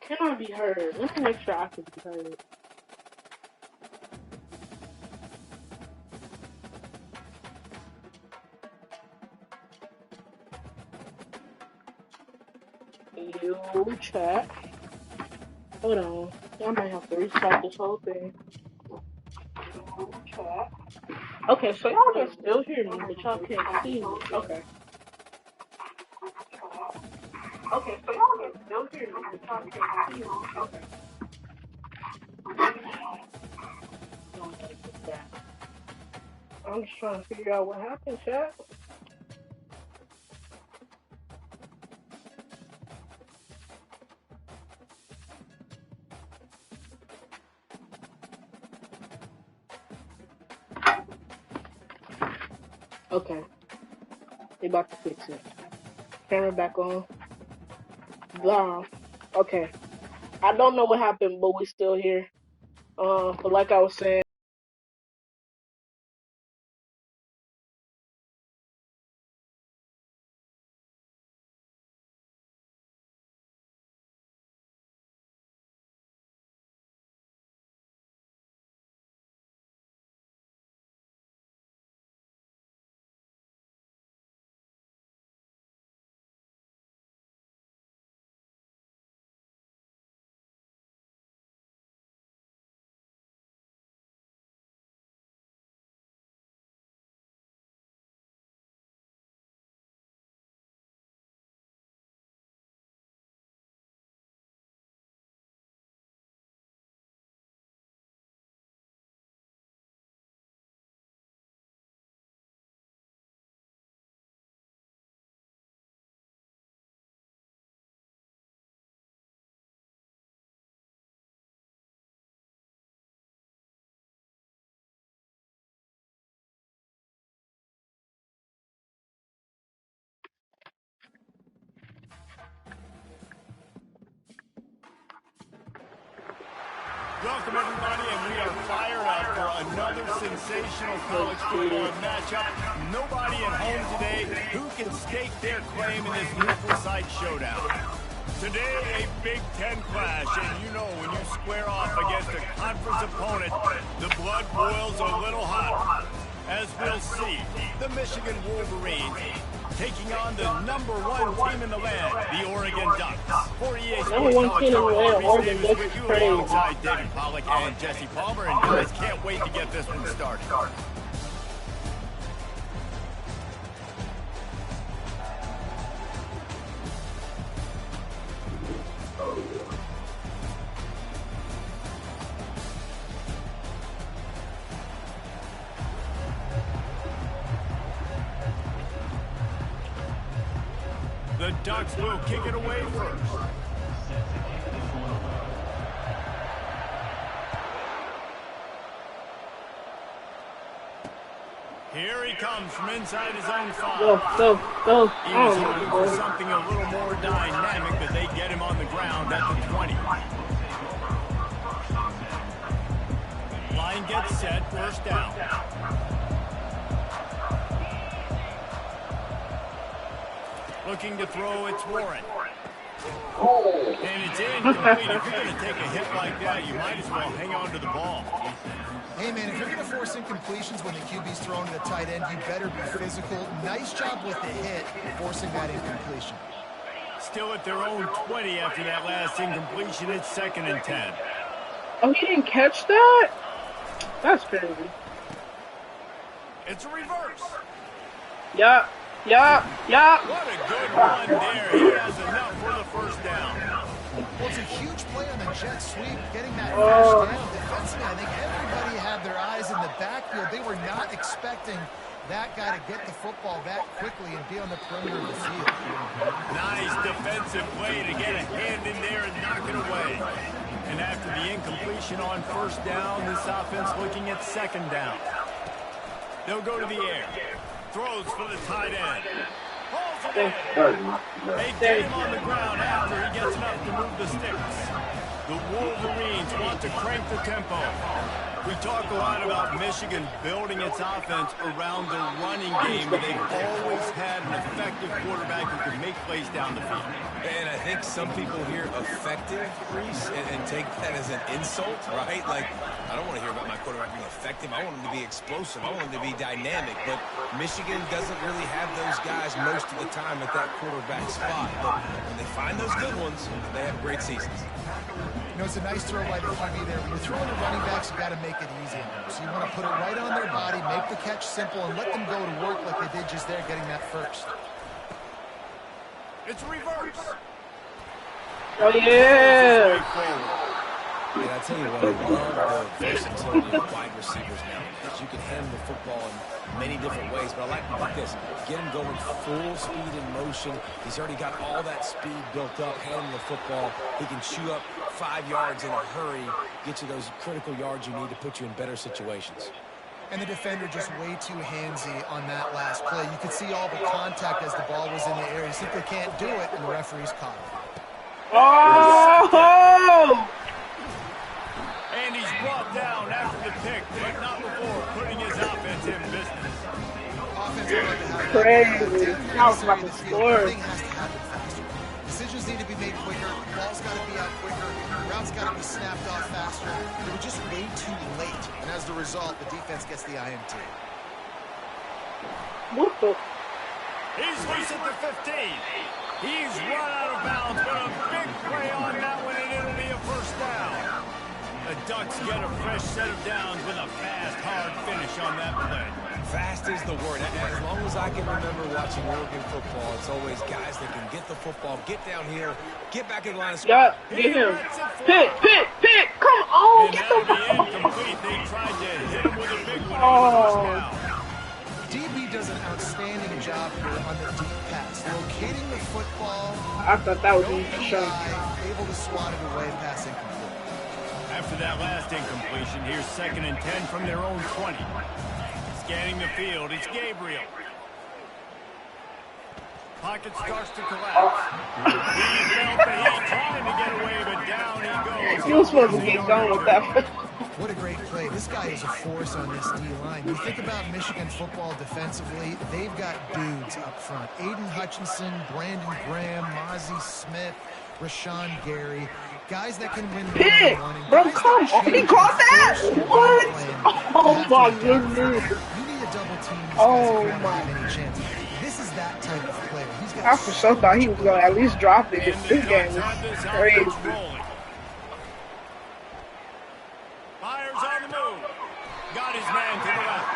Can I be heard? Let me make sure I can be heard. You chat. Hold on. I might have to restart this whole thing. You chat. Okay, so y'all can still hear me, but y'all can't see me. Okay. Okay, so y'all can still hear me, but y'all can't see me. Okay. I'm just trying to figure out what happened, chat. Okay. They about to fix it. Camera back on. Blah. Okay. I don't know what happened, but we still here. But like I was saying. Welcome, everybody, and we are fired up for another sensational college football matchup. Nobody at home today who can stake their claim in this neutral site showdown. Today, a Big Ten clash, and you know when you square off against a conference opponent, the blood boils a little hot. As we'll see, the Michigan Wolverines taking on the #1 team in the land, the Oregon Ducks. For EA Sports College Football, Oregon Ducks with you alongside David Pollack and Jesse Palmer, and guys, can't wait to get this one started. The Ducks will kick it away first. Here he comes from inside his own 5. Go. He was hoping for something a little more dynamic, but they get him on the ground at the 20. Line gets set, first down. Looking to throw, it's Warren. And it's incomplete. If you're going to take a hit like that, you might as well hang on to the ball. Hey, man, if you're going to force incompletions when the QB's throwing to the tight end, you better be physical. Nice job with the hit, forcing that incompletion. Still at their own 20 after that last incompletion. It's 2nd and 10. Oh, he didn't catch that? That's crazy. It's a reverse. Yeah. What a good run there. He has enough for the first down. Well, it's a huge play on the jet sweep, getting that first down. Defensively, I think everybody had their eyes in the backfield. They were not expecting that guy to get the football that quickly and be on the perimeter of the field. Nice defensive play to get a hand in there and knock it away. And after the incompletion on first down, this offense looking at 2nd down. They'll go to the air. Throws for the tight end. Pulls it in. They get him on the ground after he gets enough to move the sticks. The Wolverines want to crank the tempo. We talk a lot about Michigan building its offense around the running game, but they've always had an effective quarterback who can make plays down the field. And I think some people hear effective, Reese, and take that as an insult, right? Like, I don't want to hear about my quarterback being effective. I want him to be explosive. I want him to be dynamic. But Michigan doesn't really have those guys most of the time at that quarterback spot. But when they find those good ones, they have great seasons. You know, it's a nice throw by the QB there. When you're throwing the running backs, you got to make it easy on them. So you want to put it right on their body, make the catch simple, and let them go to work like they did just there, getting that first. It's reverse. Oh, yeah. And I tell you what, I love the versatility of wide receivers nowadays. You can handle the football in many different ways, but I like this. Get him going full speed in motion. He's already got all that speed built up, handling the football. He can chew up 5 yards in a hurry, get you those critical yards you need to put you in better situations. And the defender just way too handsy on that last play. You could see all the contact as the ball was in the air. He simply can't do it, and the referee's caught it. Oh! And he's brought down after the pick, but not before putting his offense in business. Crazy. I was about to score. Everything has to happen faster. Decisions need to be made quicker. The ball's got to be out quicker. The routes got to be snapped off faster. They were just way too late. And as a result, the defense gets the INT. What the? He's loose at the 15. He's run out of bounds, but a big play on that one, and it'll be a first down. The Ducks get a fresh set of downs with a fast, hard finish on that play. Fast is the word. As long as I can remember watching Oregon football, it's always guys that can get the football, get down here, get back in line of Yeah, get him. Pick. Come on, And get that'll the be incomplete. They tried to hit him with a big one on the first down. DB does an outstanding job here on the deep pass, locating the football. I thought that was No a shot. guy able to swat it away, pass incomplete. After that last incompletion, here's 2nd and 10 from their own 20. Scanning the field, it's Gabriel. Pocket starts to collapse. He felt the heat trying to get away, but down he goes. He was supposed to get done with that. What a great play. This guy is a force on this D-line. You think about Michigan football defensively, they've got dudes up front. Aiden Hutchinson, Brandon Graham, Mozzie Smith, Rashawn Gary. Guys that can win Pick! one-on-one. Bro, come on. He caught that? What? Oh, my goodness. You need a double team. Oh, my. my. Any chance. This is that type of player. He's got I for sure thought he was going to at least drop it. This game is crazy. Fires on the move. Got his man to the left.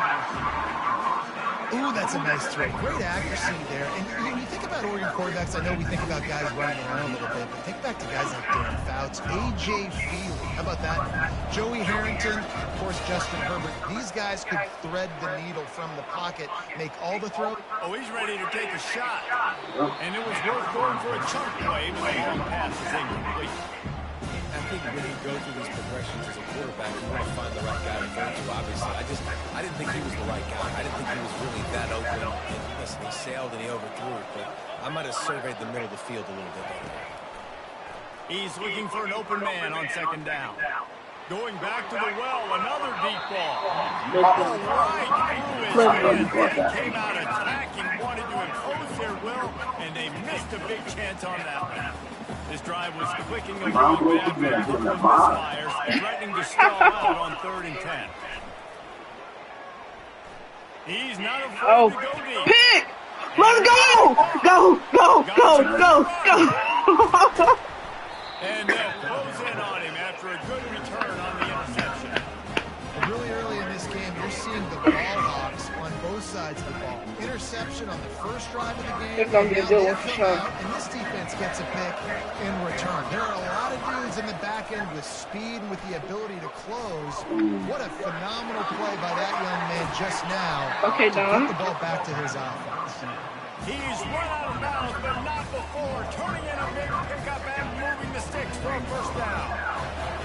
Ooh, that's a nice throw. Great accuracy there. And when you think about Oregon quarterbacks, I know we think about guys running around a little bit, but think back to guys like Dan Fouts, A.J. Feely. How about that? Joey Harrington, of course, Justin Herbert. These guys could thread the needle from the pocket, make all the throws. Oh, he's ready to take a shot. And it was worth going for a chunk play, but the long pass is incomplete. I think when you go through these progressions as a quarterback, you want to find the right guy to throw to, obviously. I didn't think he was the right guy. I didn't think he was really that open. And listen, he sailed and he overthrew it, but I might have surveyed the middle of the field a little bit better. He's looking for an open man on 2nd down. Going back to the well, another deep ball. Right through his hands. They came out attacking, wanted to impose their will, and they missed a big chance on that one. This drive was clicking along, but after a couple of misfires, threatening to stall out on 3rd and 10. He's not afraid to go deep. Pick! Let's go! Go! And they'll close in on him after a good return on the interception. Really early in this game, you're seeing the ball hogs on both sides of the ball. Interception on the first drive of the game. It's gonna be a good one for sure. And this defense gets a pick in return. There are a lot of dudes in the back end with speed and with the ability to close. What a phenomenal play by that young man just now. Okay, to Don. get the ball back to his offense. He's run out of bounds, but not before turning in a big pickup and moving the sticks for a first down.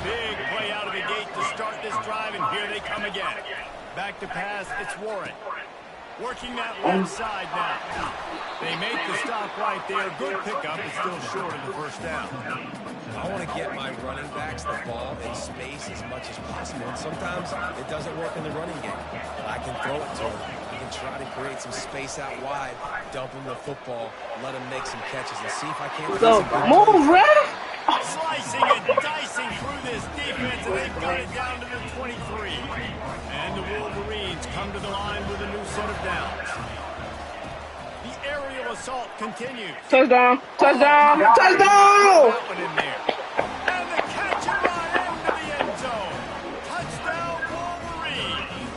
Big play out of the gate to start this drive, and here they come again. Back to pass, it's Warren. Working that left side now. They make the stop right there. Good pickup, but still short of the first down. I want to get my running backs the ball in space as much as possible. And sometimes it doesn't work in the running game. But I can throw it to him. I can try to create some space out wide, dump him the football, let him make some catches, and see if I can't. So, move, ref! Slicing and dicing through this defense, and they've got it down to the 23. And the Wolverines come to the line with a new set of downs. The aerial assault continues. Touchdown! Touchdown! Touchdown! That one in there. And the catch and run into the end zone. Touchdown, Wolverines.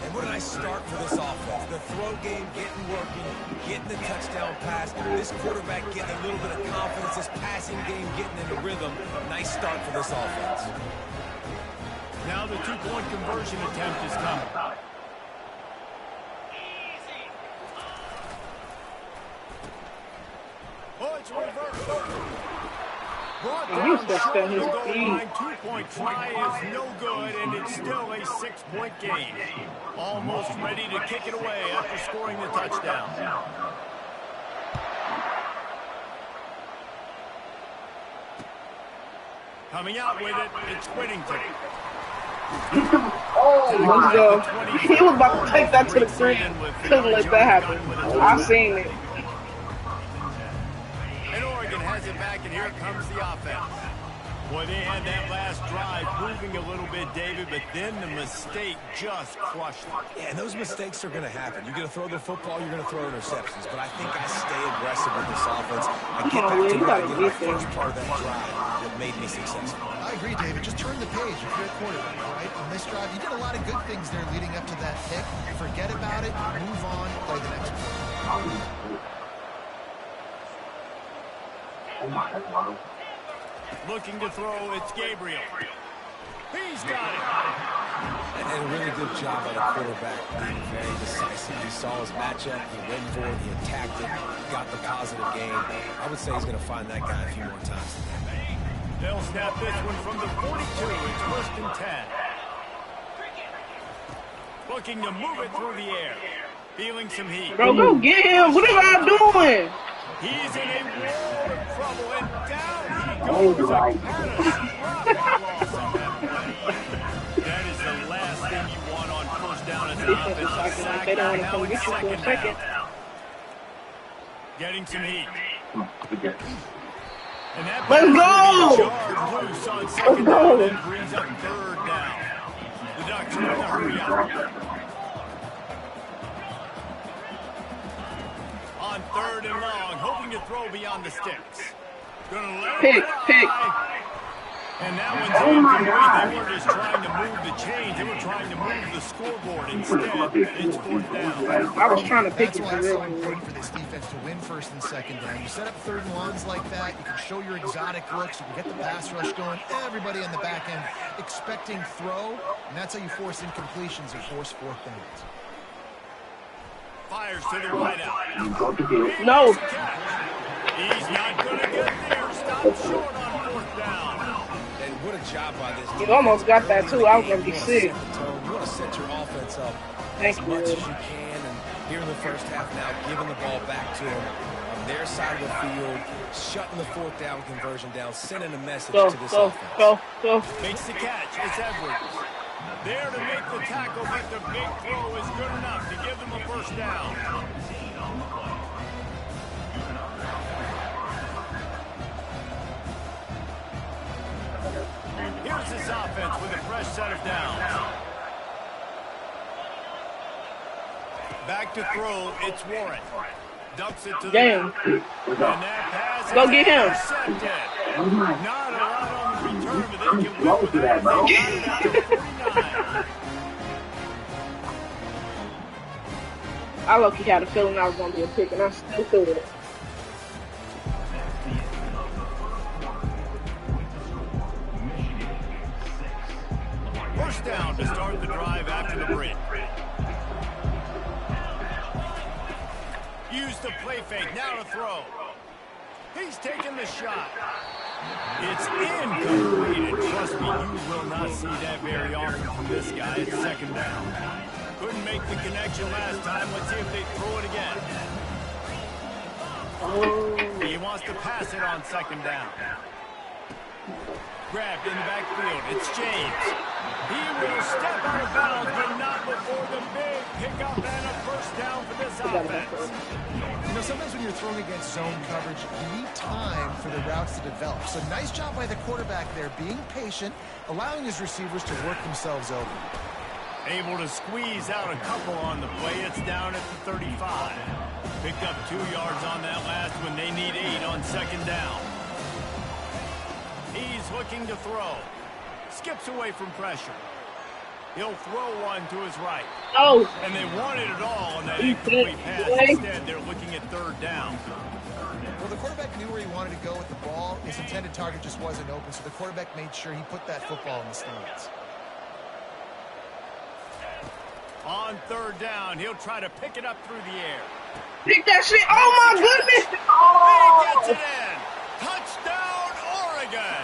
And what did I start for this offense? The throw game getting working, getting the touchdown pass. This quarterback getting a little bit of confidence. This passing game getting in the rhythm. Nice start for this offense. Now the two-point conversion attempt is coming. Oh, it's reversed. Brought down short of the goal line. Two-point try is no good, and it's still a 6-point gain. Almost ready to kick it away after scoring the touchdown. Coming out with it, it's Whittington. Let's go. He was about to take that to the 3. Couldn't let that happen. I seen it. And Oregon has it back, and here comes the offense. Boy, they had that last drive moving a little bit, David, but then the mistake just crushed them. Yeah, and those mistakes are going to happen. You're going to throw the football, you're going to throw interceptions. But I think I stay aggressive with this offense. I get back to what I did the first part of that drive that made me successful. I agree, David. Just turn the page if you're a quarterback, right? On this drive, you did a lot of good things there leading up to that pick. Forget about it, move on, play the next play. Looking to throw, it's Gabriel. He's got it. And a really good job by the quarterback being very decisive. He saw his matchup, he went for it, he attacked it, got the positive game. I would say he's going to find that guy a few more times today. They'll snap this one from the 42. It's 1st and 10. Looking to move it through the air. Feeling some heat. Bro, go get him. What are y'all doing? He's in a world of trouble, and down he goes. A catastrophic loss on that play. That is the last thing you want on first down as an offensive sack. They don't want to Now come it's get you for a second. down. Getting some heat. And that Let's go! loose on second down and brings up 3rd down. The Ducks are in a hurry up. On 3rd and long, hoping to throw beyond the sticks. Gonna let it fly. And that one's incomplete. They were just trying to move the chains. They were trying to move the scoreboard. Instead, it's 4th down. I was trying to pick That's it why for it's so real. important for this defense to win 1st and 2nd down. You set up 3rd and longs like that. You can show your exotic looks. You can get the pass rush going. Everybody on the back end expecting throw. And that's how you force incompletions and force 4th downs. Fires to the right out. No. He's not going to get there. Stop short on 4th down. And what a job by this You almost got that, too. I was going to be sick. You want to set your offense up Thank as you. much as you can. And here in the first half now, giving the ball back to them on their side of the field, shutting the 4th down conversion down, sending a message Go, to this go, offense. go. Makes the catch. It's Edwards. There to make the tackle, but the big throw is good enough to give them a 1st down. Here's this offense with a fresh set of downs. Back to throw, it's Warren. Dumps it to the Damn. And that pass Go is get him. intercepted. Not a lot on the return, but they can win with that. They got it at the 49. I low-key had a feeling I was going to be a pick, and I still feel it. First down to start the drive after the break. Use the play fake, now to throw. He's taking the shot. It's incomplete, and trust me, you will not see that very often from this guy. It's 2nd down. Couldn't make the connection last time. Let's see if they throw it again. Oh. He wants to pass it on second down. Grabbed in the backfield. It's James. He will step out of bounds, but not before the big pickup and a first down for this offense. You know, sometimes when you're throwing against zone coverage, you need time for the routes to develop. So nice job by the quarterback there, being patient, allowing his receivers to work themselves open. Able to squeeze out a couple on the play. It's down at the 35. Picked up 2 yards on that last one. They need 8 on second down. He's looking to throw. Skips away from pressure. He'll throw one to his right. Oh. And they wanted it all on that incomplete pass. Instead, they're looking at third down. Well, the quarterback knew where he wanted to go with the ball. His intended target just wasn't open, so the quarterback made sure he put that football in the stands. On third down, he'll try to pick it up through the air. Pick that shit. Oh, my goodness. Oh! He gets Oh. it in. Touchdown, Oregon.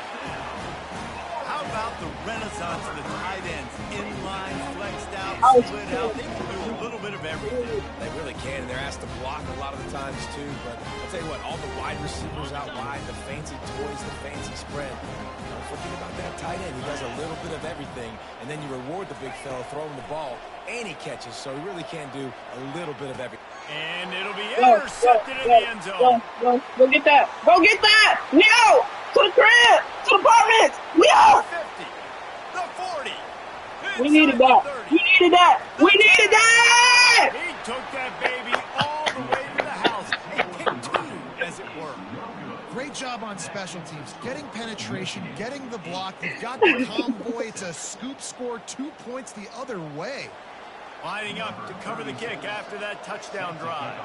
How about the renaissance of the tight ends? Inline, flexed out, split out. They can do a little bit of everything. They really can, and they're asked to block a lot of the times, too. But I'll tell you what, all the wide receivers out wide, the fancy toys, the fancy spread. Don't forget about that tight end. He does a little bit of everything, and then you reward the big fella throwing the ball, and he catches, so he really can do a little bit of everything. And it'll be intercepted in the end zone. Go get that. Go get that. No. To the crib. To the apartments. No. 50, the 40. We needed that. We needed that. We needed that. He took that baby all the way to the house. A pick 2, as it were. Great job on special teams, getting penetration, getting the block. You've got the convoy to scoop score 2 points the other way. Lining up to cover the kick after that touchdown drive.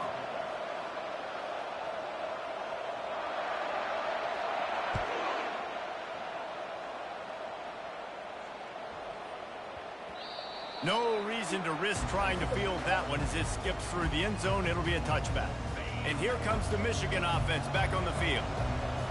No reason to risk trying to field that one as it skips through the end zone. It'll be a touchback. And here comes the Michigan offense back on the field.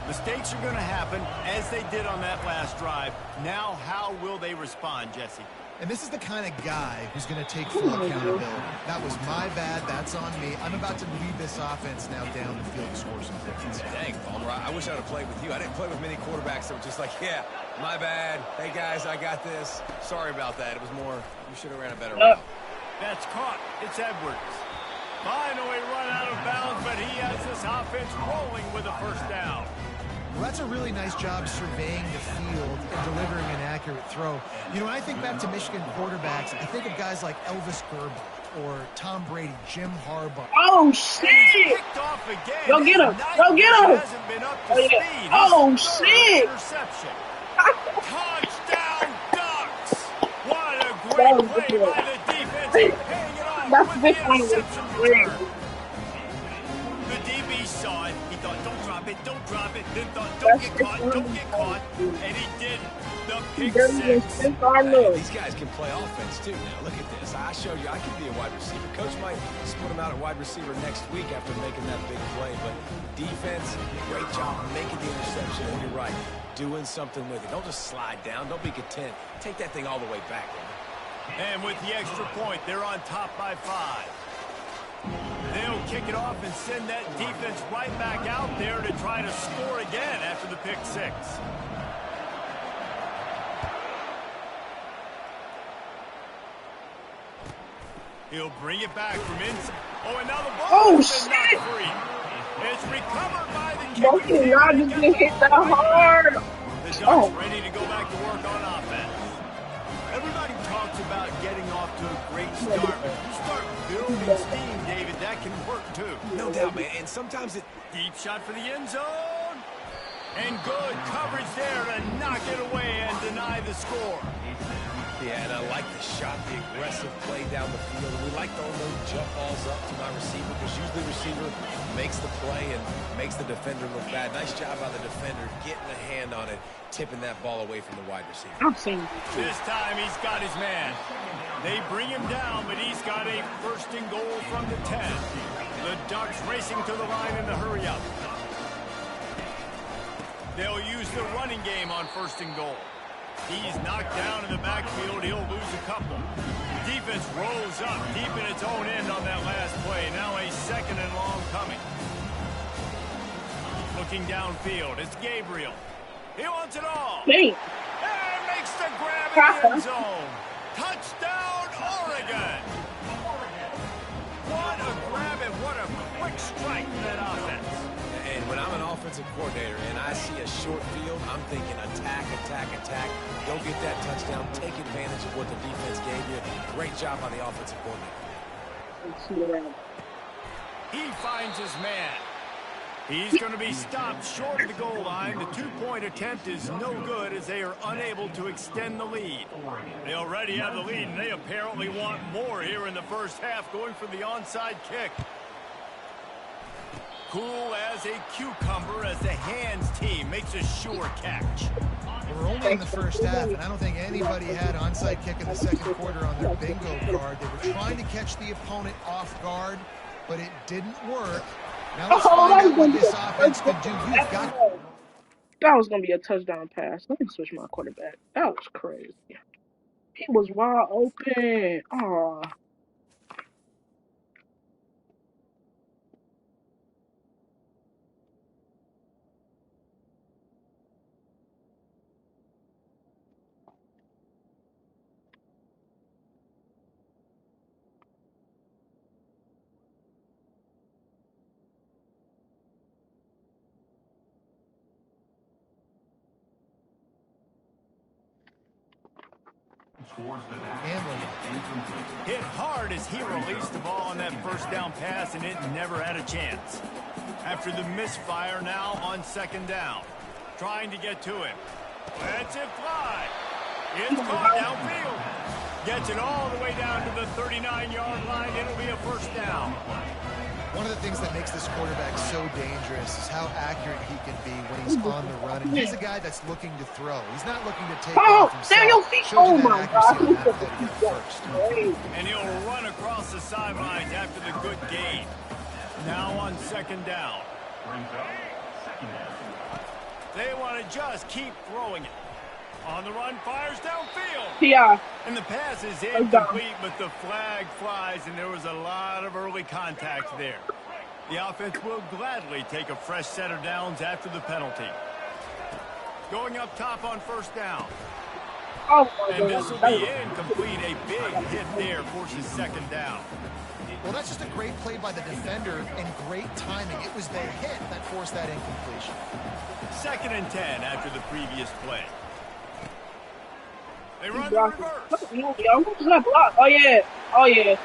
Mistakes are going to happen as they did on that last drive. Now, how will they respond, Jesse? And this is the kind of guy who's going to take full accountability. That was my bad. That's on me. I'm about to lead this offense now down the field to score some points. Dang, Palmer, I wish I would have played with you. I didn't play with many quarterbacks that were just like, yeah, my bad. Hey, guys, I got this. Sorry about that. It was more, you should have ran a better route. That's caught. It's Edwards. Finally run out of bounds, but he has this offense rolling with a first down. Well, that's a really nice job surveying the field and delivering an accurate throw. You know, when I think back to Michigan quarterbacks, I think of guys like Elvis Gerbach or Tom Brady, Jim Harbaugh. Oh, shit. Go get him. Go get him. Hasn't been up to speed. Oh, shit. Interception. Touchdown, Ducks. What a great play by the defense. Paying it off That's with the the thing. interception return. The DB saw it. He thought, don't drop it, don't drop it. Then thought, don't get caught, don't get caught. And he didn't. The pick six. Hey, these guys can play offense, too. Now, look at this. I showed you I can be a wide receiver. Coach might split him out at wide receiver next week after making that big play. But defense, great job making the interception. And you're right, doing something with it. Don't just slide down. Don't be content. Take that thing all the way back. And with the extra point, they're on top by 5. They'll kick it off and send that defense right back out there to try to score again after the pick 6. He'll bring it back from inside. Oh, and now the ball has been knocked free. It's recovered by the kicker. Not just been hit that hard. The Ducks ready to go back to work on offense. Everybody talks about getting off to a great start, but if you start building steam, David, that can work too. No doubt, man. And sometimes it... Deep shot for the end zone. And good coverage there to knock it away and deny the score. Yeah, and I like the shot, the aggressive play down the field. And we like throwing those jump balls up to my receiver because usually the receiver makes the play and makes the defender look bad. Nice job by the defender getting a hand on it, tipping that ball away from the wide receiver. This time he's got his man. They bring him down, but he's got a first and goal from the 10. The Ducks racing to the line in the hurry up. They'll use the running game on first and goal. He's knocked down in the backfield. He'll lose a couple. The defense rolls up deep in its own end on that last play. Now a 2nd and long coming. Looking downfield, it's Gabriel. He wants it all. Dang. And makes the grab in the end zone. Touchdown, Oregon. What a grab and what a quick strike to that offense. And when I'm an offensive coordinator and I see a short field, I'm thinking attack, attack, attack. Go get that touchdown. Take advantage of what the defense gave you. Great job by the offensive coordinator. He finds his man. He's going to be stopped short of the goal line. The 2-point attempt is no good as they are unable to extend the lead. They already have the lead, and they apparently want more here in the first half, going for the onside kick. Cool as a cucumber as the hands team makes a sure catch. We're only in the first half, and I don't think anybody had onside kick in the second quarter on their bingo card. They were trying to catch the opponent off guard, but it didn't work. Now let's find out what this offense can do. That was going to be a touchdown pass. Let me switch my quarterback. That was crazy. He was wide open. Aw. Hit hard as he released the ball on that first down pass, and it never had a chance. After the misfire, now on 2nd down. Trying to get to him. Lets it fly. It's caught downfield. Gets it all the way down to the 39-yard line. It'll be a 1st down. One of the things that makes this quarterback so dangerous is how accurate he can be when he's on the run. And he's a guy that's looking to throw. He's not looking to take off himself. Oh my God. First. And he'll run across the sidelines after the good gain. Now on 2nd down. They want to just keep throwing it. On the run, fires downfield. Yeah. And the pass is incomplete, but the flag flies, and there was a lot of early contact there. The offense will gladly take a fresh set of downs after the penalty. Going up top on 1st down. And this will be incomplete. A big hit there forces 2nd down. Well, that's just a great play by the defender and great timing. It was the hit that forced that incompletion. 2nd and 10 after the previous play. They run the reverse. Oh, yeah. Oh, yeah.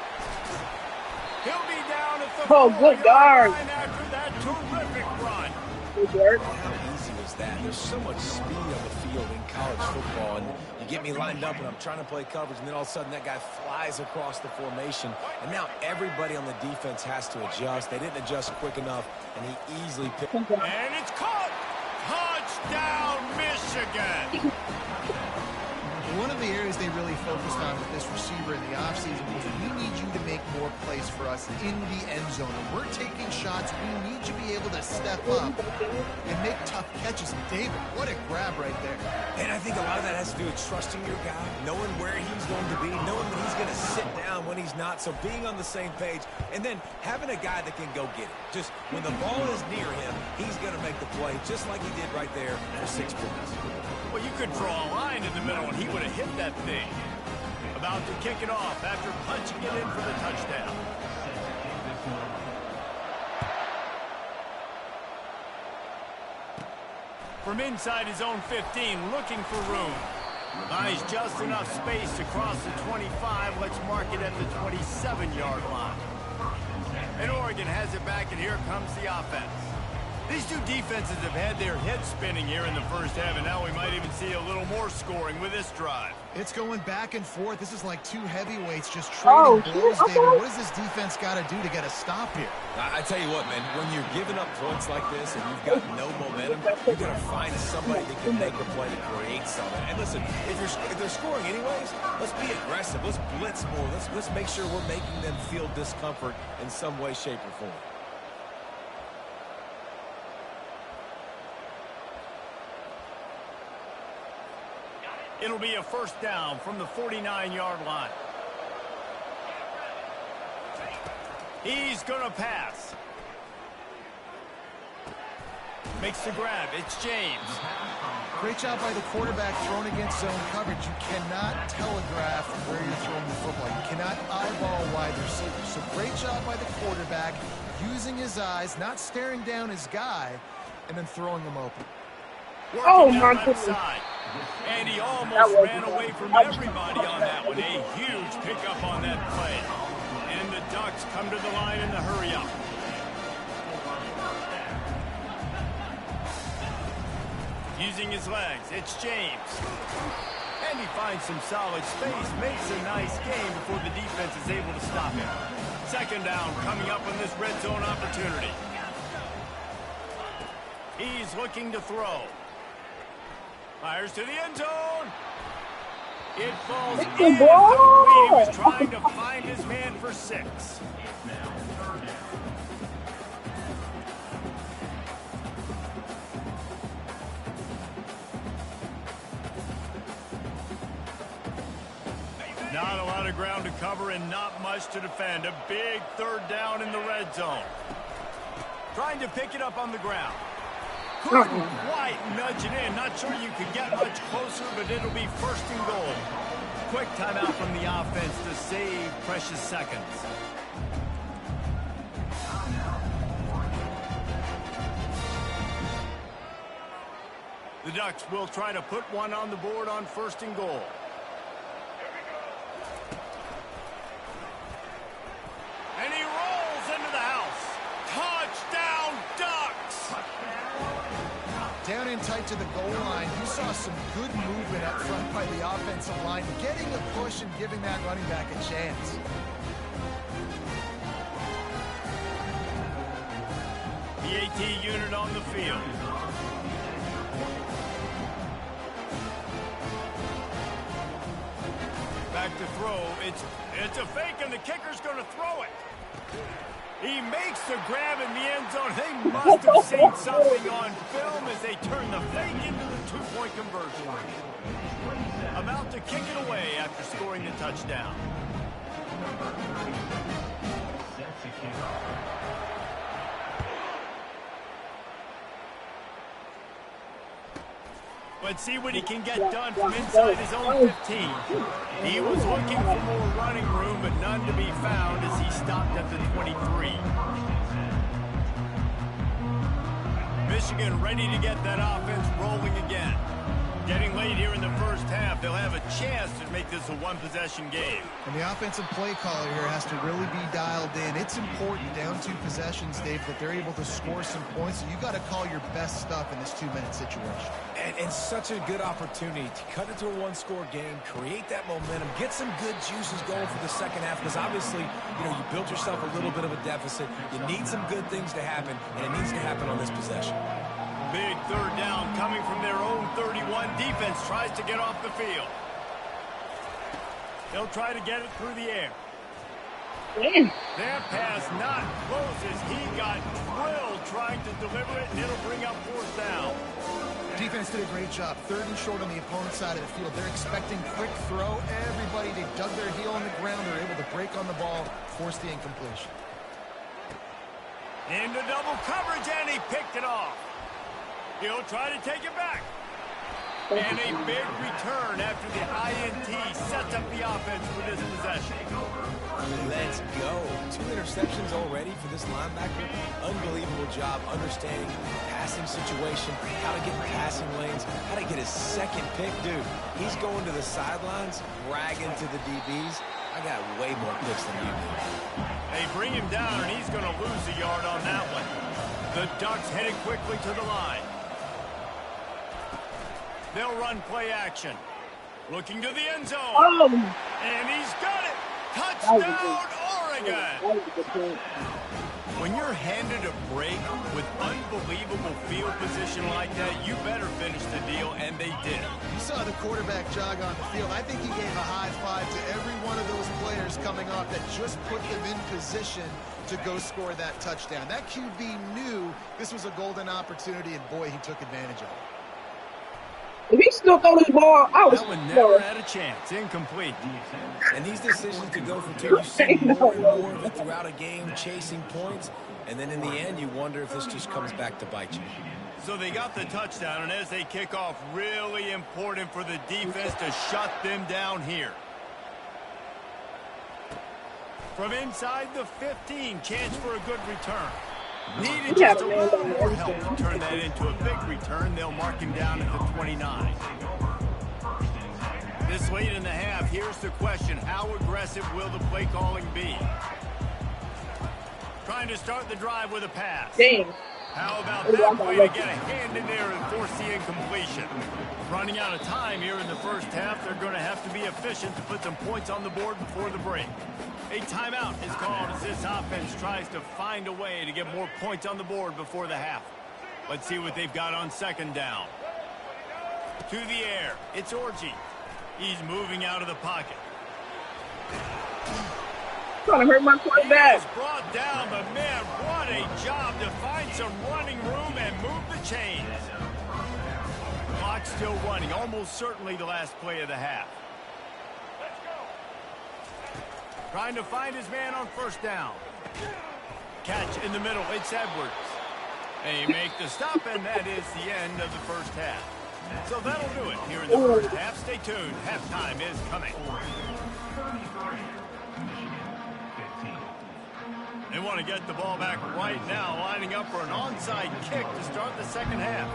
He'll be down at the Oh, good guard. line after that terrific run. Good work. How easy was that? There's so much speed on the field in college football, and you get me lined up and I'm trying to play coverage, and then all of a sudden that guy flies across the formation, and now everybody on the defense has to adjust. They didn't adjust quick enough, and he easily picked. And it's caught. Touchdown, Michigan. One of the areas they really focused on with this receiver in the offseason was we need you to make more plays for us in the end zone. And we're taking shots. We need you to be able to step up and make tough catches. And David, what a grab right there. And I think a lot of that has to do with trusting your guy, knowing where he's going to be, knowing when he's going to sit down, when he's not. So being on the same page, and then having a guy that can go get it. Just when the ball is near him, he's going to make the play, just like he did right there for 6 points. Well, you could draw a line in the middle, and he would have hit that thing. About to kick it off after punching it in for the touchdown. From inside his own 15, looking for room. Buys just enough space to cross the 25. Let's mark it at the 27-yard line. And Oregon has it back, and here comes the offense. These two defenses have had their heads spinning here in the first half, and now we might even see a little more scoring with this drive. It's going back and forth. This is like two heavyweights just trading blows, David. What does this defense got to do to get a stop here? I tell you what, man, when you're giving up points like this and you've got no momentum, you've got to find somebody that can make a play to create something. And listen, if they're scoring anyways, let's be aggressive. Let's blitz more. Let's make sure we're making them feel discomfort in some way, shape, or form. It'll be a first down from the 49-yard line. He's going to pass. Makes the grab. It's James. Great job by the quarterback throwing against zone coverage. You cannot telegraph where you're throwing the football. You cannot eyeball a wide receiver. So great job by the quarterback using his eyes, not staring down his guy, and then throwing him open. Oh, my goodness. And he almost ran away from everybody on that one. A huge pickup on that play. And the Ducks come to the line in the hurry-up. Using his legs, it's James. And he finds some solid space, makes a nice game before the defense is able to stop him. Second down coming up on this red zone opportunity. He's looking to throw. Fires to the end zone. It falls incomplete. He was trying to find his man for 6. Not a lot of ground to cover and not much to defend. A big third down in the red zone. Trying to pick it up on the ground. Couldn't quite nudge it in. Not sure you could get much closer, but it'll be first and goal. Quick timeout from the offense to save precious seconds. The Ducks will try to put one on the board on first and goal. And he rolls into the house. Touchdown, Ducks! Down in tight to the goal line, you saw some good movement up front by the offensive line, getting a push and giving that running back a chance. The AT unit on the field. Back to throw. It's a fake, and the kicker's going to throw it. He makes the grab in the end zone. They must have seen something on film as they turn the fake into the two-point conversion. About to kick it away after scoring the touchdown. Let's see what he can get done from inside his own 15. He was looking for more running room, but none to be found as he stopped at the 23. Michigan ready to get that offense rolling again. Getting late here in the first half, they'll have a chance to make this a one-possession game. And the offensive play caller here has to really be dialed in. It's important down 2 possessions, Dave, that they're able to score some points. So you got to call your best stuff in this 2-minute situation. And such a good opportunity to cut into a one-score game, create that momentum, get some good juices going for the second half, because obviously, you built yourself a little bit of a deficit. You need some good things to happen, and it needs to happen on this possession. Big third down coming from their own 31. Defense tries to get off the field. They'll try to get it through the air. That pass not close as he got drilled trying to deliver it, and it'll bring up fourth down. Defense did a great job. 3rd and short on the opponent's side of the field. They're expecting quick throw. Everybody, they dug their heel on the ground. They're able to break on the ball, force the incompletion. Into double coverage, and he picked it off. He'll try to take it back. And a big return after the INT sets up the offense for this possession. Let's go. 2 interceptions already for this linebacker. Unbelievable job understanding passing situation, how to get in passing lanes, how to get his second pick. Dude, he's going to the sidelines, bragging to the DBs. I got way more picks than you do. They bring him down, and he's going to lose a yard on that one. The Ducks headed quickly to the line. They'll run play action. Looking to the end zone. And he's got it. Touchdown, Oregon. When you're handed a break with unbelievable field position like that, you better finish the deal, and they did. You saw the quarterback jog on the field. I think he gave a high five to every one of those players coming off that just put them in position to go score that touchdown. That QB knew this was a golden opportunity, and boy, he took advantage of it. If he still throw this ball, I was That one never no. had a chance. Incomplete. And these decisions to go for two, you see Ain't no more and way. more of it throughout a game, chasing points. And then in the end, you wonder if this just comes back to bite you. So they got the touchdown, and as they kick off, really important for the defense to shut them down here. From inside the 15, chance for a good return. Needed He had just a a man little down more there. help to turn that into a big return. They'll mark him down at the 29. This late in the half, here's the question. How aggressive will the play calling be? Trying to start the drive with a pass. Dang. How about that play to get a hand in there and force the incompletion? Running out of time here in the first half, they're going to have to be efficient to put some points on the board before the break. A timeout is called as this offense tries to find a way to get more points on the board before the half. Let's see what they've got on second down. To the air, it's Orji. He's moving out of the pocket. Trying to hurt my He quarterback. is brought down, but man, what a job to find some running room and move the chains. Clock still running, almost certainly the last play of the half. Trying to find his man on first down. Catch in the middle, it's Edwards. They make the stop, and that is the end of the first half. So that'll do it here in the first half. Stay tuned. Halftime is coming. They want to get the ball back right now, lining up for an onside kick to start the second half.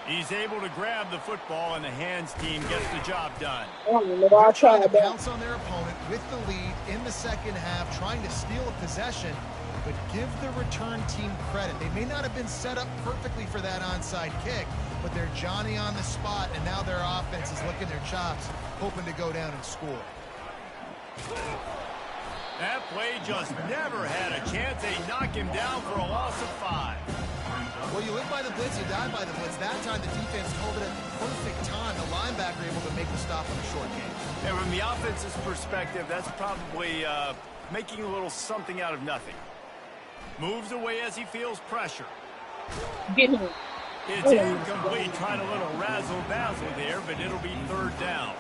He's able to grab the football, and the hands team gets the job done. They're trying to pounce on their opponent with the lead in the second half, trying to steal a possession, but give the return team credit. They may not have been set up perfectly for that onside kick, but they're Johnny on the spot, and now their offense is licking their chops, hoping to go down and score. That play just never had a chance. They knock him down for a loss of 5. Well, you live by the blitz, you die by the blitz. That time the defense called it at the perfect time. The linebacker able to make the stop on a short game. And from the offense's perspective, that's probably making a little something out of nothing. Moves away as he feels pressure. Get him. It's incomplete. Trying a little razzle-dazzle there, but it'll be third down.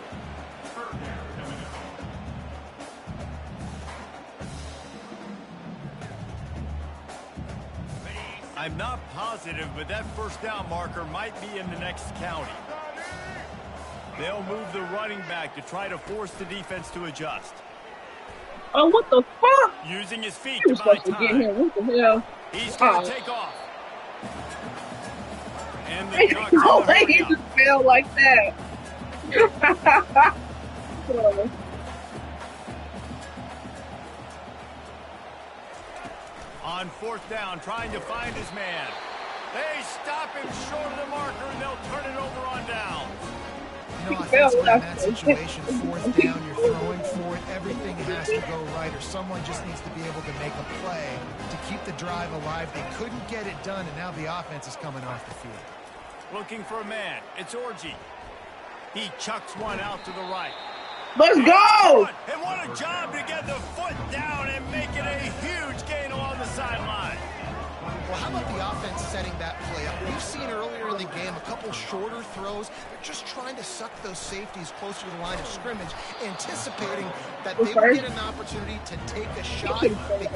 I'm not positive, but that first down marker might be in the next county. They'll move the running back to try to force the defense to adjust. Oh, what the fuck? Using his feet You to were buy supposed to get time. him. What the hell? He's going to take off. And the Ducks No will way hurry he up. just fell like that. So, On fourth down, trying to find his man. They stop him short of the marker, and they'll turn it over on down. You know, offensively in that situation, fourth down, you're throwing for it. Everything has to go right, or someone just needs to be able to make a play to keep the drive alive. They couldn't get it done, and now the offense is coming off the field. Looking for a man. It's Orji. He chucks one out to the right. let's go. And what a job to get the foot down and make it a huge gain along the sideline. Well, how about the offense setting that play up? We've seen earlier in the game a couple shorter throws. They're just trying to suck those safeties closer to the line of scrimmage, anticipating that they would get an opportunity to take a shot. They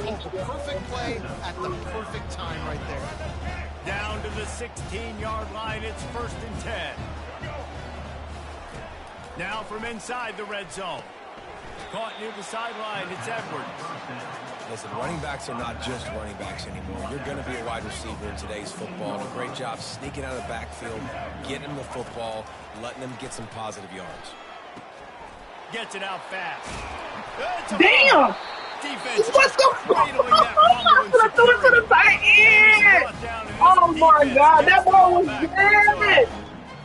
called the perfect play at the perfect time right there. Down to the 16-yard line, it's 1st and 10. Now from inside the red zone. Caught near the sideline, it's Edwards. Listen, running backs are not just running backs anymore. You're going to be a wide receiver in today's football. A great job sneaking out of the backfield, getting them the football, letting them get some positive yards. Gets it out fast. Damn. Defense What the fuck? cradling that fumble in I threw it to the tight end. Oh my god, that ball was dead.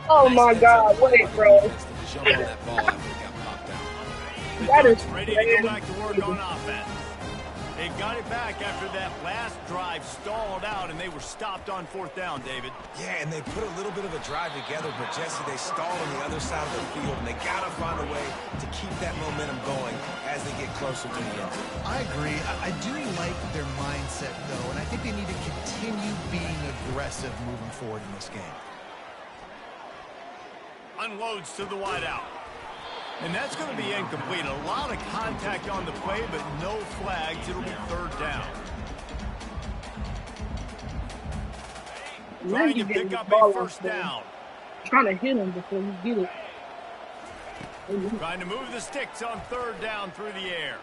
Oh my god, wait, bro. Jump on that ball after it got popped out. That is ready to go back to work on offense. They got it back after that last drive stalled out, and they were stopped on fourth down, David. Yeah, and they put a little bit of a drive together, but Jesse, they stalled on the other side of the field, and they got to find a way to keep that momentum going as they get closer to the end zone. I agree. I do like their mindset, though, and I think they need to continue being aggressive moving forward in this game. Unloads to the wideout. And that's going to be incomplete. A lot of contact on the play, but no flags. It'll be 3rd down. Trying to pick up a 1st down. Trying to hit him before you get it. Trying to move the sticks on 3rd down through the air.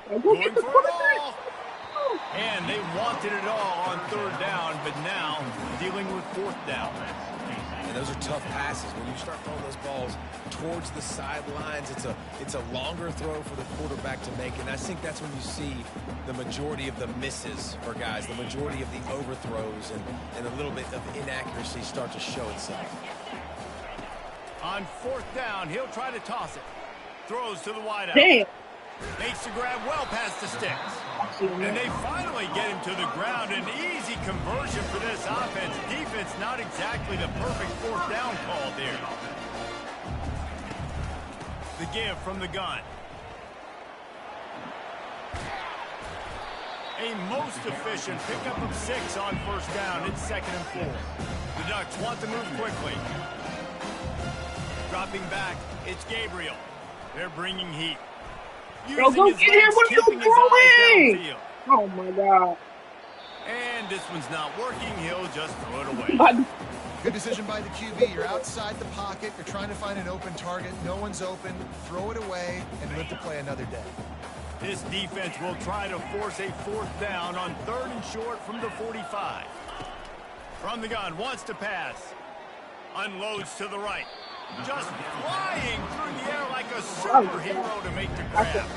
Going for it all. And they wanted it all on 3rd down, but now dealing with 4th down. And those are tough passes. When you start throwing those balls towards the sidelines, it's a longer throw for the quarterback to make. And I think that's when you see the majority of the misses for guys, the majority of the overthrows and a little bit of inaccuracy start to show itself. On 4th down, he'll try to toss it. Throws to the wideout. Damn. Makes the grab well past the sticks. And they finally get him to the ground. An easy conversion for this offense. Defense not exactly the perfect 4th down call there. The give from the gun. A most efficient pickup of 6 on 1st down. It's 2nd and 4. The Ducks want to move quickly. Dropping back, it's Gabriel. They're bringing heat. Bro, go get him. What are you throwing? Oh, my God. And this one's not working. He'll just throw it away. Good decision by the QB. You're outside the pocket. You're trying to find an open target. No one's open. Throw it away and live to play another day. This defense will try to force a 4th down on 3rd and short from the 45. From the gun, wants to pass. Unloads to the right. Just flying through the air like a superhero to make the grab.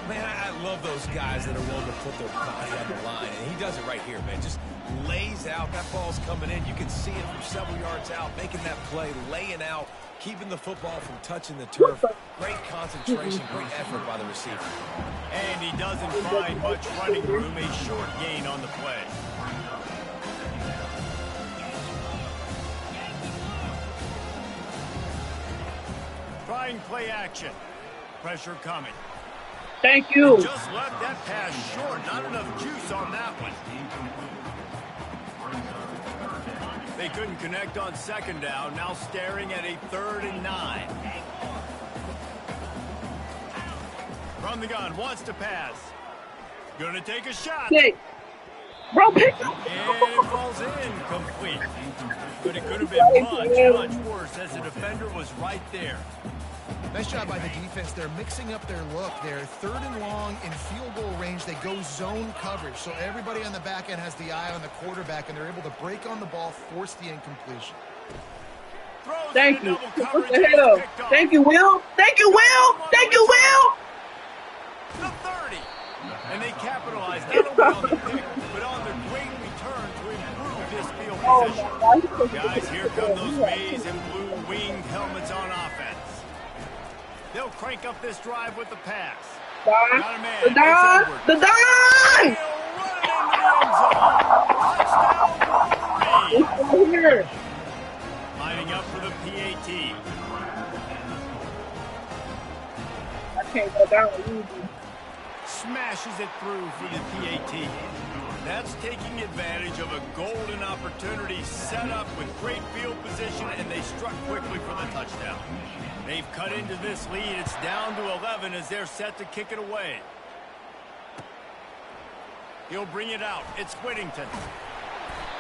Man, I love those guys that are willing to put their body on the line. And he does it right here, man. Just lays out. That ball's coming in. You can see it from several yards out, making that play, laying out, keeping the football from touching the turf. Great concentration, great effort by the receiver. And he doesn't find much running room. A short gain on the play. Trying play action. Pressure coming. Thank you. Just left that pass short. Not enough juice on that one. They couldn't connect on 2nd down. Now staring at a 3rd and 9. From the gun. Wants to pass. Gonna take a shot. Hey. Bro, pick up. And it falls in. Complete. But it could have been much, much worse as the defender was right there. Nice job by the defense. They're mixing up their look. They're 3rd and long in field goal range. They go zone coverage. So everybody on the back end has the eye on the quarterback, and they're able to break on the ball, force the incompletion. Thank you. What the hell? Thank you, Will. Thank you, Will. Thank you, Will. The 30. And they capitalize not only on the pick, but on the great return to improve this field position. Guys, here come those maize and blue winged helmets on offense. They'll crank up this drive with the pass. Got a man. The Don! The Don! Touchdown, Wolverines! Here. Lining up for the PAT. I can't go down easy. Smashes it through for the PAT. That's taking advantage of a golden opportunity set up with great field position, and they struck quickly for the touchdown. They've cut into this lead. It's down to 11 as they're set to kick it away. He'll bring it out. It's Whittington.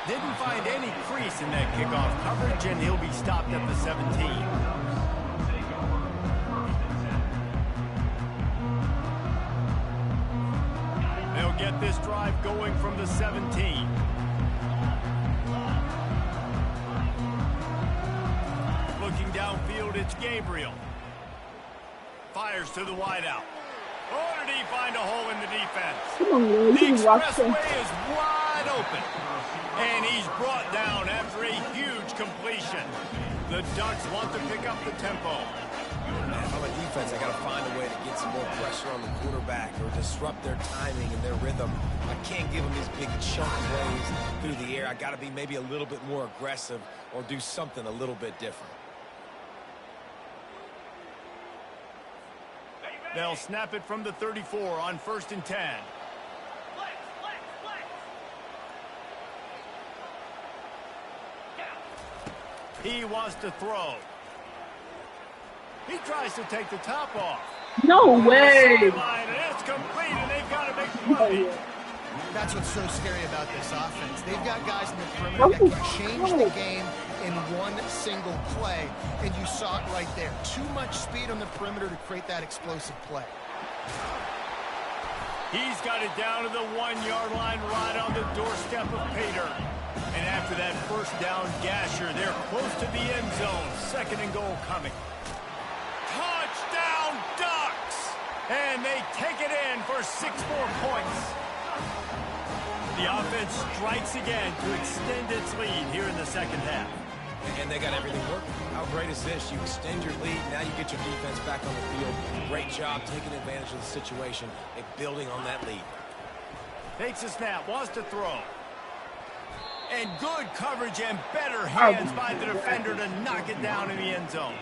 Didn't find any crease in that kickoff coverage, and he'll be stopped at the 17. They'll get this drive going from the 17. Looking downfield, it's Gabriel. Fires to the wideout. Oh, did he find a hole in the defense? The expressway is wide open. And he's brought down after a huge completion. The Ducks want to pick up the tempo. If I'm a defense, I got to find a way to get some more pressure on the quarterback or disrupt their timing and their rhythm. I can't give them these big chunk plays through the air. I got to be maybe a little bit more aggressive or do something a little bit different. They'll snap it from the 34 on 1st and 10. He wants to throw. He tries to take the top off. No way. Sideline, and it's complete, and they've got to make the play. That's what's so scary about this offense. They've got guys in the perimeter that can change the game in one single play, and you saw it right there. Too much speed on the perimeter to create that explosive play. He's got it down to the 1-yard line right on the doorstep of Pater. And after that first down gasher, they're close to the end zone. 2nd and goal coming. Touchdown Ducks! And they take it in for 6 more points. The offense strikes again to extend its lead here in the second half. And they got everything working. How great is this? You extend your lead, now you get your defense back on the field. Great job taking advantage of the situation and building on that lead. Takes a snap, wants to throw. And good coverage and better hands by the defender to knock it down in the end zone.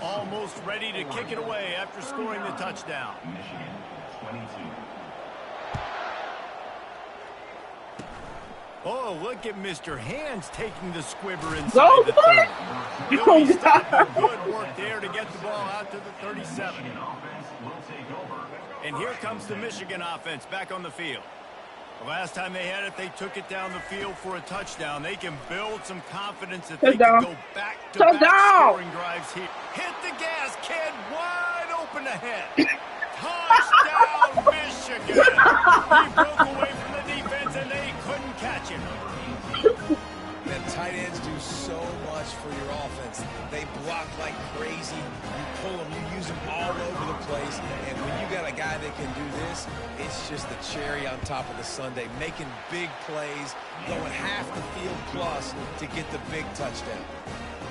Almost ready to kick it away after scoring the touchdown. Oh, look at Mr. Hands taking the squibber inside the 30. Really stopped good work there to get the ball out to the 37. And here comes the Michigan offense back on the field. The last time they had it, they took it down the field for a touchdown. They can build some confidence that they can go back-to-back scoring drives here. Hit the gas, kid. Wide open ahead. Touchdown, Michigan. He broke away from the defense, and they couldn't catch him. Man, tight ends do so much for your offense. They block like crazy. You pull them, you use them all over the place. And when you got a guy that can do this, it's just the cherry on top of the sundae, making big plays, going half the field plus to get the big touchdown.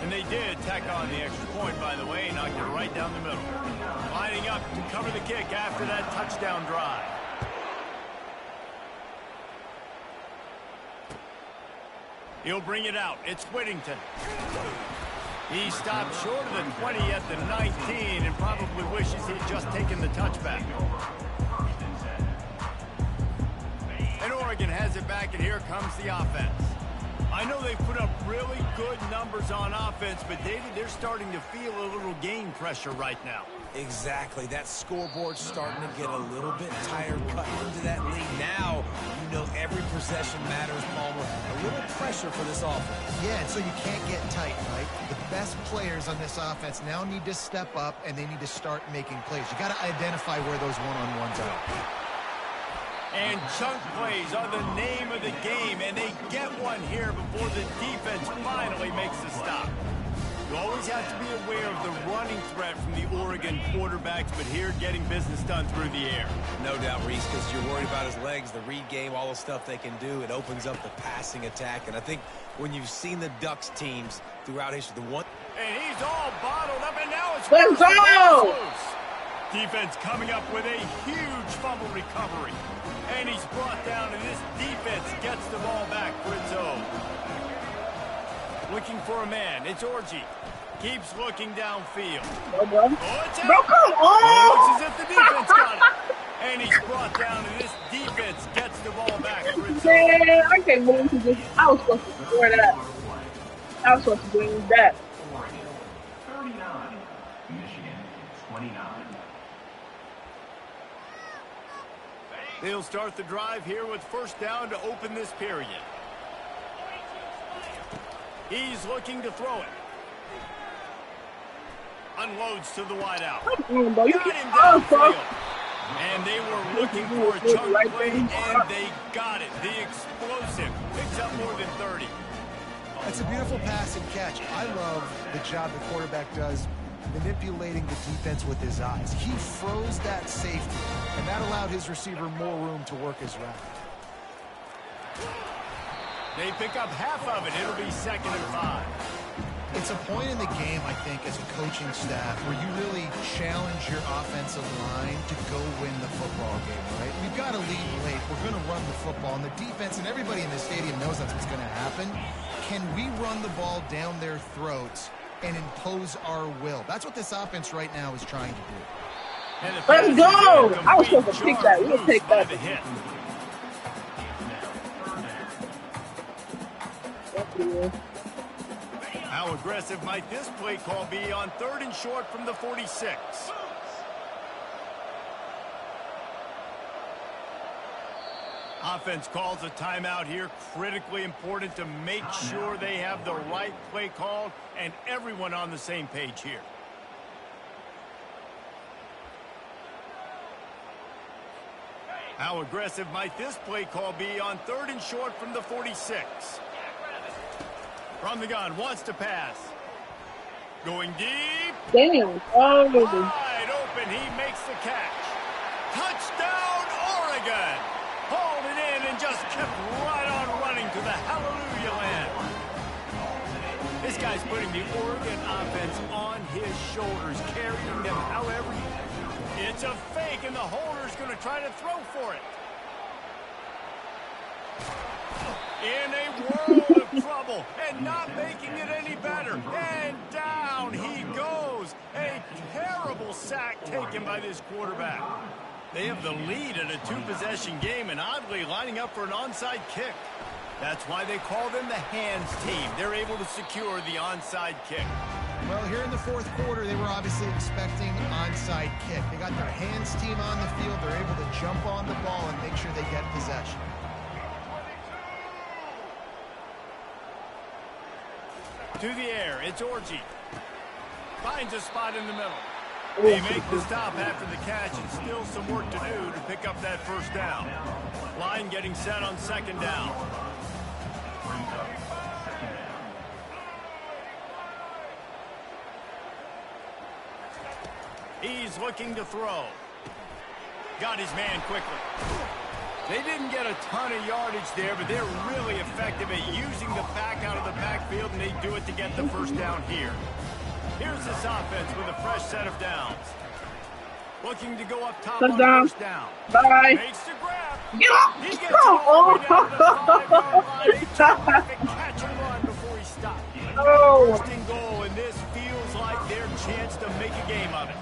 And they did tack on the extra point, by the way, knocked it right down the middle. Lining up to cover the kick after that touchdown drive. He'll bring it out. It's Whittington. He stopped short of the 20 at the 19 and probably wishes he'd just taken the touchback. And Oregon has it back, and here comes the offense. I know they've put up really good numbers on offense, but David, they're starting to feel a little game pressure right now. Exactly. That scoreboard's starting to get a little bit tired, cutting into that lead. Now, you know every possession matters, Palmer. A little pressure for this offense. Yeah, and so you can't get tight, right? The best players on this offense now need to step up, and they need to start making plays. You got to identify where those one-on-ones are. And chunk plays are the name of the game, and they get one here before the defense finally makes the stop. You always have to be aware of the running threat from the Oregon quarterbacks, but here getting business done through the air. No doubt, Reese, because you're worried about his legs, the read game, all the stuff they can do. It opens up the passing attack, and I think when you've seen the Ducks teams throughout history, the one... And he's all bottled up, and now it's... Let's go! Defense coming up with a huge fumble recovery. And he's brought down, and this defense gets the ball back for its own. Looking for a man. It's Orji. Keeps looking downfield. Oh, it's out. Bro, come on! Oh, looks as if the defense got it. And he's brought down, and this defense gets the ball back for its own. Man, I can't believe this. I was supposed to score that. I was supposed to bring that. 39, Michigan 29. They'll start the drive here with first down to open this period. He's looking to throw it. Unloads to the wideout. Got him downfield. And they were looking for a chunk play, and they got it. The explosive picks up more than 30. It's a beautiful pass and catch. I love the job the quarterback does manipulating the defense with his eyes. He froze that safety, and that allowed his receiver more room to work his route. They pick up half of it. It'll be 2nd and 5. It's a point in the game, I think, as a coaching staff where you really challenge your offensive line to go win the football game, right? We've got to lead late. We're going to run the football, and the defense and everybody in the stadium knows that's what's going to happen. Can we run the ball down their throats and impose our will? That's what this offense right now is trying to do. Let's go! I was supposed to pick that. We'll take that. How aggressive might this play call be on 3rd and short from the 46? Offense calls a timeout here. Critically important to make sure they have the right play called and everyone on the same page here. How aggressive might this play call be on 3rd and short from the 46? From the gun, wants to pass. Going deep. Damn. Oh. Wide open, he makes the catch. Touchdown, Oregon. Hauled it in and just kept right on running to the hallelujah land. This guy's putting the Oregon offense on his shoulders, carrying them however he... It's a fake, and the holder's going to try to throw for it. In a world of trouble, and not making it any better. And down he goes. A terrible sack taken by this quarterback. They have the lead in a 2-possession game, and oddly lining up for an onside kick. That's why they call them the hands team. They're able to secure the onside kick. Well, here in the 4th quarter, they were obviously expecting onside kick. They got their hands team on the field. They're able to jump on the ball and make sure they get possession. To the air, it's Orji. Finds a spot in the middle. They make the stop after the catch, and still some work to do to pick up that 1st down. Line getting set on 2nd down. He's looking to throw. Got his man quickly. They didn't get a ton of yardage there, but they're really effective at using the back out of the backfield, and they do it to get the 1st down here. Here's this offense with a fresh set of downs. Looking to go up top on 1st down. Bye. Makes the grab. Get up. He gets all the way down to the 5-yard line. A terrific catch and run before he stopped. Oh. 1st and goal, and this feels like their chance to make a game of it.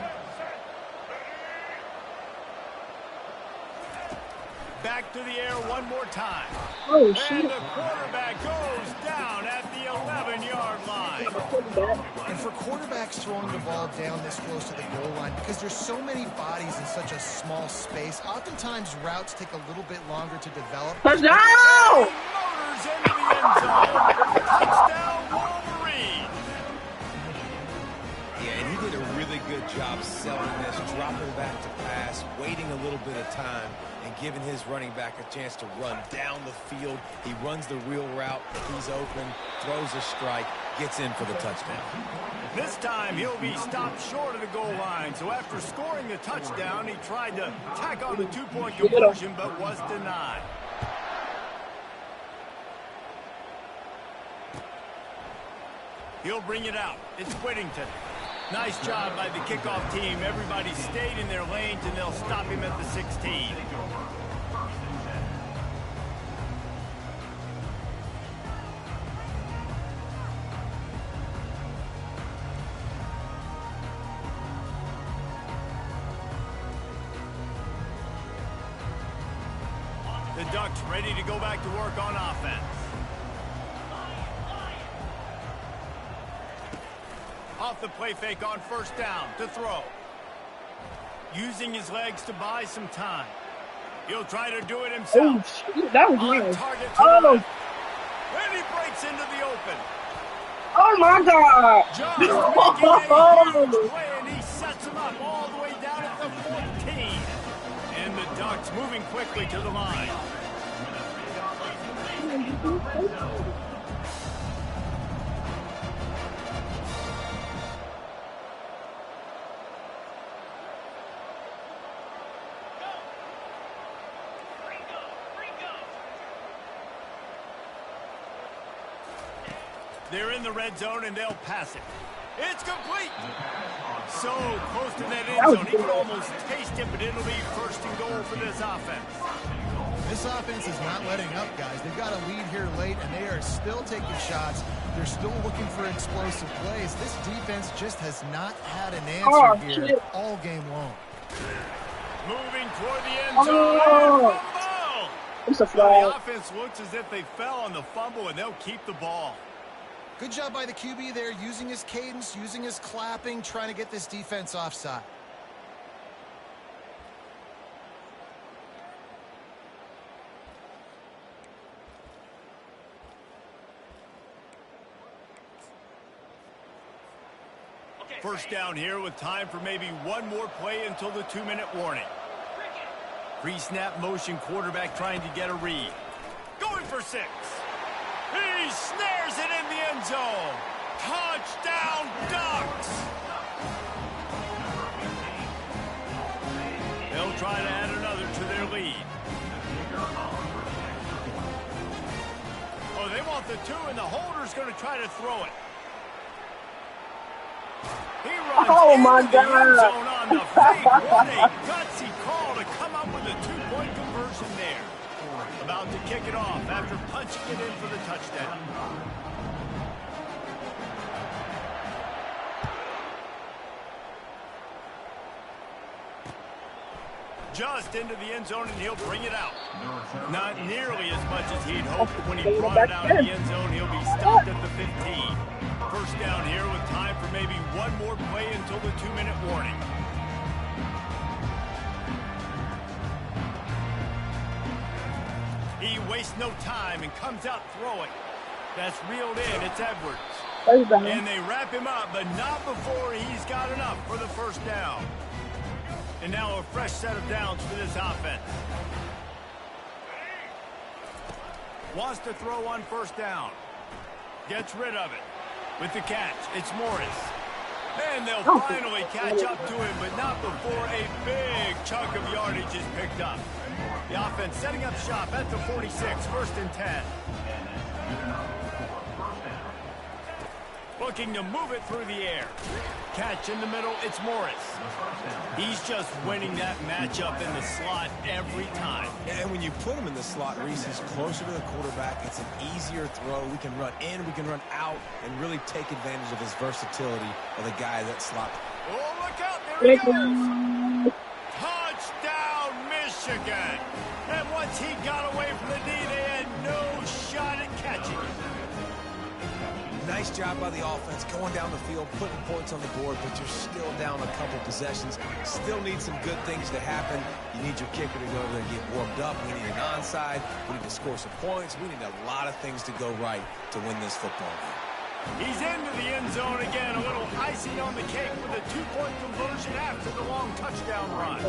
Back to the air one more time. Oh, and shit. the quarterback goes down at the 11-yard line. And for quarterbacks throwing the ball down this close to the goal line, because there's so many bodies in such a small space, oftentimes routes take a little bit longer to develop. Touchdown! Motors into the end zone. Touchdown, Wolverine. Yeah, and he did a really good job selling this, dropping back to pass, waiting a little bit of time, and giving his running back a chance to run down the field. He runs the real route. He's open, throws a strike, gets in for the touchdown. This time he'll be stopped short of the goal line. So after scoring the touchdown, he tried to tack on the 2-point conversion, but was denied. He'll bring it out. It's Whittington. Nice job by the kickoff team. Everybody stayed in their lanes, and they'll stop him at the 16. The Ducks ready to go back to work on offense. Off the play fake on 1st down to throw. Using his legs to buy some time. He'll try to do it himself. Oh, shit. That was On nice. target to the left. And he breaks into the open. Oh, my God. Just making a huge play, and he sets him up all the way down at the 14. And the Ducks moving quickly to the line. They're in the red zone, and they'll pass it. It's complete. So close to that end zone, he can almost taste it, but it'll be 1st and goal for this offense. This offense is not letting up, guys. They've got a lead here late, and they are still taking shots. They're still looking for explosive plays. This defense just has not had an answer here all game long. Moving toward the end zone. Oh. It's a Well, flag. the offense looks as if they fell on the fumble, and they'll keep the ball. Good job by the QB there, using his cadence, using his clapping, trying to get this defense offside. First down here with time for maybe one more play until the 2-minute warning. Pre-snap motion quarterback trying to get a read. Going for 6. He snares it in the end zone. Touchdown, Ducks! They'll try to add another to their lead. Oh, they want the 2, and the holder's going to try to throw it. He runs into the end zone on the fake. What a gutsy call to come up with a 2-point conversion there. About to kick it off after punching it in for the touchdown. Just into the end zone, and he'll bring it out. Not nearly as much as he'd hoped. When he brought it out of the end zone, he'll be stopped at the 15. First down here with time for maybe one more play until the 2-minute warning. He wastes no time and comes out throwing. That's reeled in. It's Edwards. And they wrap him up, but not before he's got enough for the first down. And now a fresh set of downs for this offense. Wants to throw on first down. Gets rid of it. With the catch, it's Morris. And they'll finally catch up to him, but not before a big chunk of yardage is picked up. The offense setting up shop at the 46, 1st and 10. Looking to move it through the air. Catch in the middle, it's Morris. He's just winning that matchup in the slot every time. And when you put him in the slot, Reese, he's closer to the quarterback. It's an easier throw. We can run in, we can run out, and really take advantage of his versatility of the guy that slot. Oh, look out, there he goes! Touchdown, Michigan! And once he got away from the D, they had no shot at catching it. Nice job by the offense going down the field, putting points on the board, but you're still down a couple possessions. Still need some good things to happen. You need your kicker to go over there and get warmed up. We need an onside. We need to score some points. We need a lot of things to go right to win this football game. He's into the end zone again. A little icing on the cake with a 2-point conversion after the long touchdown run.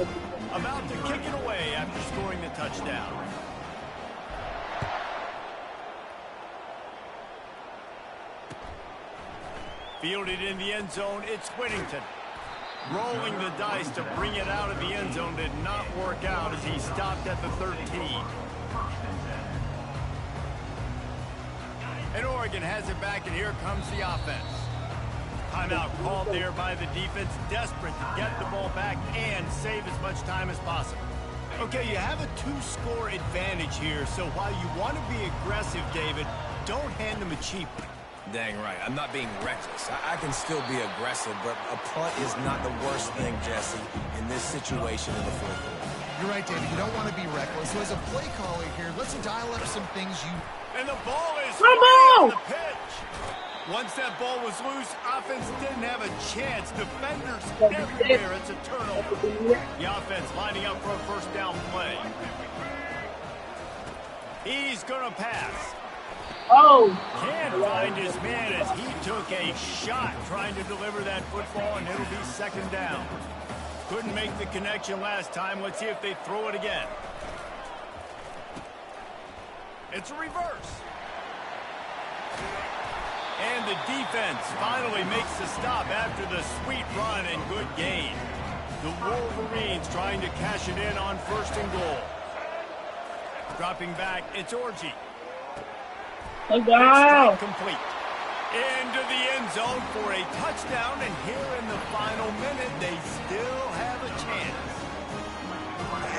About to kick it away after scoring the touchdown. Fielded in the end zone, it's Whittington. Rolling the dice to bring it out of the end zone did not work out as he stopped at the 13. And Oregon has it back, and here comes the offense. Timeout called there by the defense, desperate to get the ball back and save as much time as possible. Okay, you have a 2-score advantage here, so while you want to be aggressive, David, don't hand them a cheap one. Dang right. I'm not being reckless. I can still be aggressive, but a punt is not the worst thing, Jesse, in this situation in the fourth quarter. You're right, David. You don't want to be reckless. So as a play caller here, let's dial up some things you... And the ball is free on the pitch. Once that ball was loose, offense didn't have a chance. Defenders everywhere. It's a turnover. The offense lining up for a first down play. He's going to pass. Can't find his man as he took a shot trying to deliver that football, and it'll be second down. Couldn't make the connection last time. Let's see if they throw it again. It's a reverse. And the defense finally makes the stop after the sweet run and good gain. The Wolverines trying to cash it in on 1st and goal. Dropping back, it's Orji. Complete. Into the end zone for a touchdown, and here in the final minute, they still have a chance.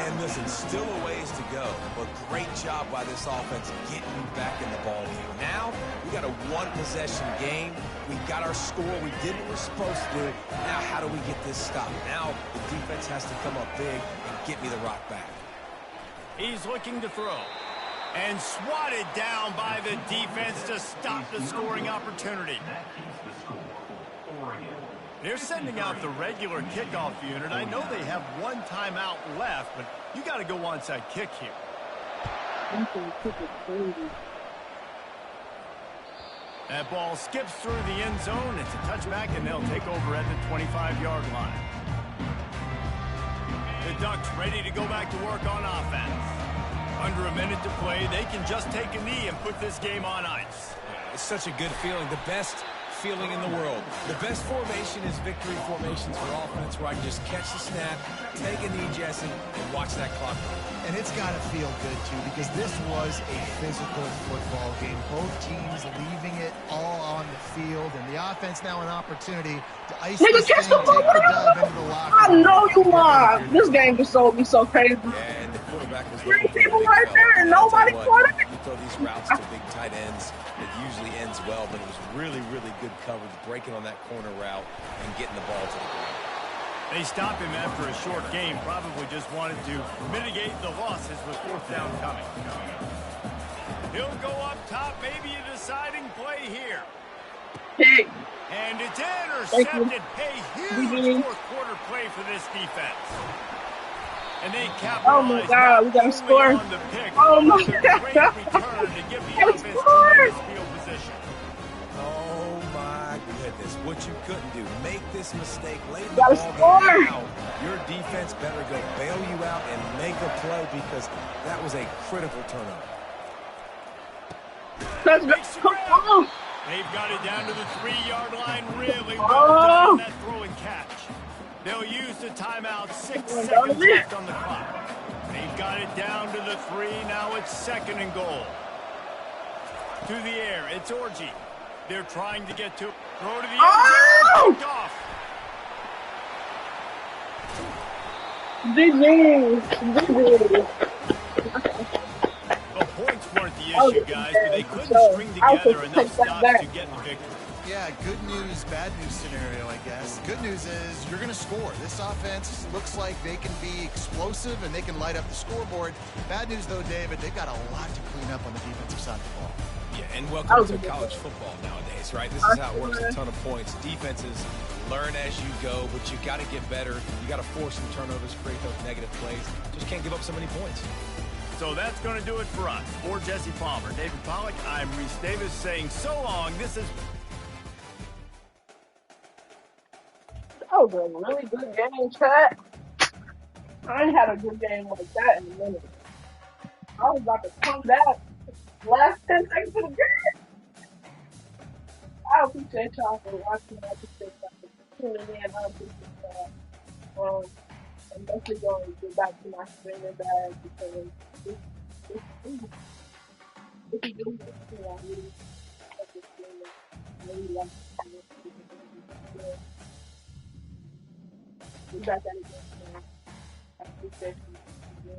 And listen, still a ways to go, but great job by this offense getting back in the ball game. Now, we got a 1-possession game. We got our score. We did what we're supposed to do. Now, how do we get this stopped? Now, the defense has to come up big and get me the rock back. He's looking to throw. And swatted down by the defense to stop the scoring opportunity. They're sending out the regular kickoff unit. I know they have one timeout left, but you got to go onside kick here. That ball skips through the end zone. It's a touchback, and they'll take over at the 25-yard line. The Ducks ready to go back to work on offense. Under a minute to play, they can just take a knee and put this game on ice. It's such a good feeling, the best feeling in the world. The best formation is victory formations for offense, where I can just catch the snap, take a knee, Jesse, and watch that clock run. And it's got to feel good, too, because this was a physical football game. Both teams leaving it all on the field, and the offense now an opportunity to ice this thing, take the dub into the locker room. I know you are. This game just sold me so crazy. Yeah, and the quarterback was Three people right there, and nobody caught it. You throw these routes to big tight ends, it usually ends well, but it was really, really good coverage, breaking on that corner route and getting the ball to the ground. They stopped him after a short game, probably just wanted to mitigate the losses with fourth down coming. He'll go up top, maybe a deciding play here. Hey. And it's intercepted. A huge fourth quarter play for this defense. And they capitalize. Oh my God, we got to score. Oh my God. Return to give the offense tremendous field position. Oh my goodness, what you couldn't do. Make this mistake late in the Gotta ball score. game. Now, your defense better go bail you out and make a play, because that was a critical turnover. Come on. They've got it down to the 3-yard line. Really well done, that throw and catch. They'll use the timeout. 6 seconds left on the clock. They've got it down to the 3. Now it's 2nd and goal. To the air. It's Orji. They're trying to get to throw to the end zone. Picked off. GG. Well, points weren't the issue, guys, but they couldn't string together enough stops to get the victory. Yeah, good news, bad news scenario, I guess. Good news is you're going to score. This offense looks like they can be explosive and they can light up the scoreboard. Bad news, though, David, they've got a lot to clean up on the defensive side of the ball. Yeah, and welcome to college football nowadays, right? This is how it works, a ton of points. Defenses learn as you go, but you got to get better. You got to force some turnovers, create those negative plays. Just can't give up so many points. So that's going to do it for us. For Jesse Palmer, David Pollack, I'm Reese Davis saying so long. This is... That was a really good game, chat. I ain't had a good game like that in a minute. I was about to come back last 10 seconds of the game. I appreciate y'all for watching. I appreciate y'all for tuning in. I appreciate y'all. I'm definitely going to get back to my streaming bag because this is really, you know, I really like this streaming. I really like it. We got that again. I appreciate you.